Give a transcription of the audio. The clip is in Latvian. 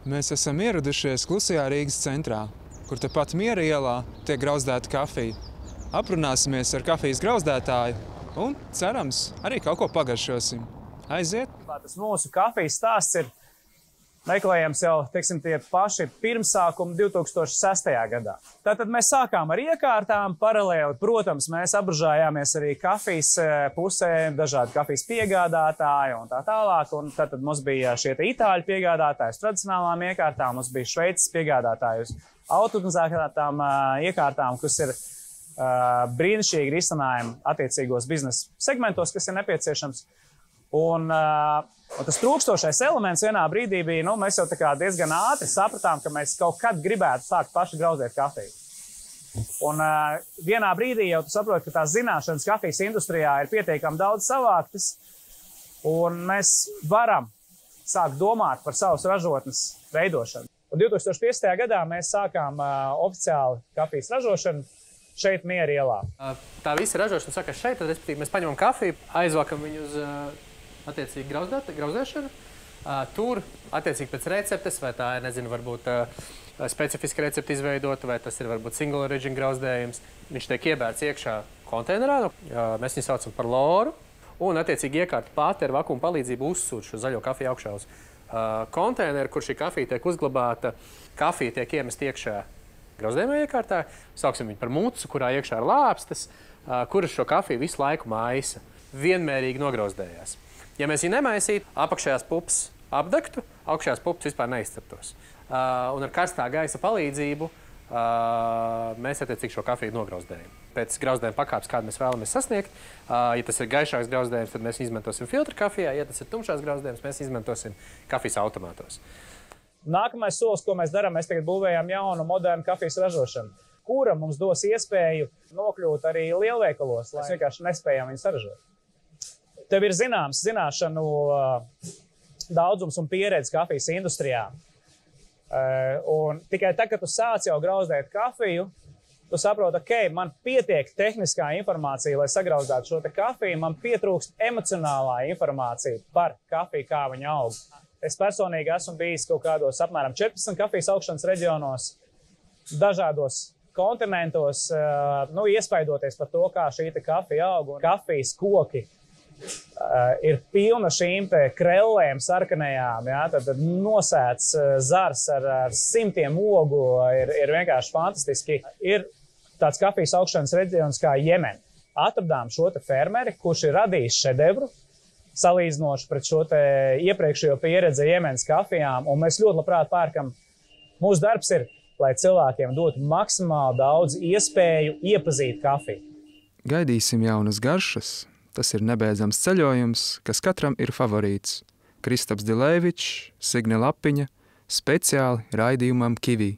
Mēs esam ieradušies klusajā Rīgas centrā, kur tepat Miera ielā tiek grauzdēta kafija. Aprunāsimies ar kafijas grauzdētāju un, cerams, arī kaut ko pagaršosim. Aiziet! Tas mūsu kafijas stāsts ir meklējams jau, teiksim, tie paši pirmsākumi 2006. gadā. Tātad mēs sākām ar iekārtām, paralēli, protams, mēs apbražājāmies arī kafijas pusē, dažādi kafijas piegādātāji un tā tālāk. Un tātad mums bija šie itāļu piegādātāji uz tradicionālām iekārtām, mums bija Šveices piegādātāji uz automatizētām iekārtām, kas ir brīnišķīgi risinājumi attiecīgos biznesa segmentos, kas ir nepieciešams. Un tas trūkstošais elements vienā brīdī bija, mēs jau tā kā diezgan ātri sapratām, ka mēs kaut kad gribētu sākt paši grauzdēt kafiju. Un vienā brīdī jau tu saproti, ka tās zināšanas kafijas industrijā ir pietiekami daudz savāktas, un mēs varam sākt domāt par savas ražotnes veidošanu. Un 2015. gadā mēs sākām oficiāli kafijas ražošanu šeit Miera ielā. Tā visa ražošana sākās šeit, tad, respektīvi, mēs paņemam kafiju, aizvākam viņu uz attiecīgi grauzdēšanu. Tur, attiecīgi pēc receptes, vai tā ir, nezinu, varbūt specifiska recepte izveidota, vai tas ir varbūt single origin grauzdējums. Viņš tiek iebērts iekšā konteinerā, mēs viņu saucam par loru, un, attiecīgi, iekārta pati ar vakuuma palīdzību uzsūta šo zaļo kafiju augšā uz konteineru, kur šī kafija tiek uzglabāta. Kafija tiek iemest iekšā grauzdējumā iekārtā, sauksim viņu par mucu, kurā iekšā ir lāpstas, kuras šo kafiju visu laiku maisa, vienmērīgi nograuzdējās. Ja mēs viņu nemaisītu, apakšējās pupas apdegtu, augšējās pupas vispār neizceptos. Un ar karstā gaisa palīdzību mēs attiecīgi šo kafiju nograuzdējam. Pēc grauzdējuma pakāpes, kādu mēs vēlamies sasniegt, ja tas ir gaišāks grauzdējums, tad mēs izmantosim filtra kafijā, ja tas ir tumšās grauzdējums, mēs izmantosim kafijas automātos. Nākamais solis, ko mēs darām, mēs tagad būvējam jaunu, modernu kafijas ražošanu, kura mums dos iespēju nokļūt arī lielveikalos, lai mēs vienkārši nespējam viņu saražot. Tev ir zināms zināšanu daudzums un pieredze kafijas industrijā. Un tikai tad, kad tu sāc jau grauzdēt kafiju, tu saproti, ok, man pietiek tehniskā informācija, lai sagrauzdētu šo te kafiju, man pietrūkst emocionālā informācija par kafiju, kā viņa aug. Es personīgi esmu bijis kaut kādos apmēram 14 kafijas augšanas reģionos, dažādos kontinentos, iespaidoties par to, kā šī te kafija aug. Un kafijas koki ir pilna šīm te krellēm sarkanajām, tad nosēts zars ar simtiem ogu, ir vienkārši fantastiski. Ir tāds kafijas augšanas reģions kā Jemen. Atradām šo te fermeri, kurš ir radījis šedevru, salīdzinoši pret šo te iepriekšējo pieredzi Jemenas kafijām, un mēs ļoti labprāt pērkam. Mūsu darbs ir, lai cilvēkiem dotu maksimāli daudz iespēju iepazīt kafiju. Gaidīsim jaunas garšas. Tas ir nebeidzams ceļojums, kas katram ir favorīts. Kristaps Dilēvičs, Signe Lapiņa, speciāli raidījumam Kivī.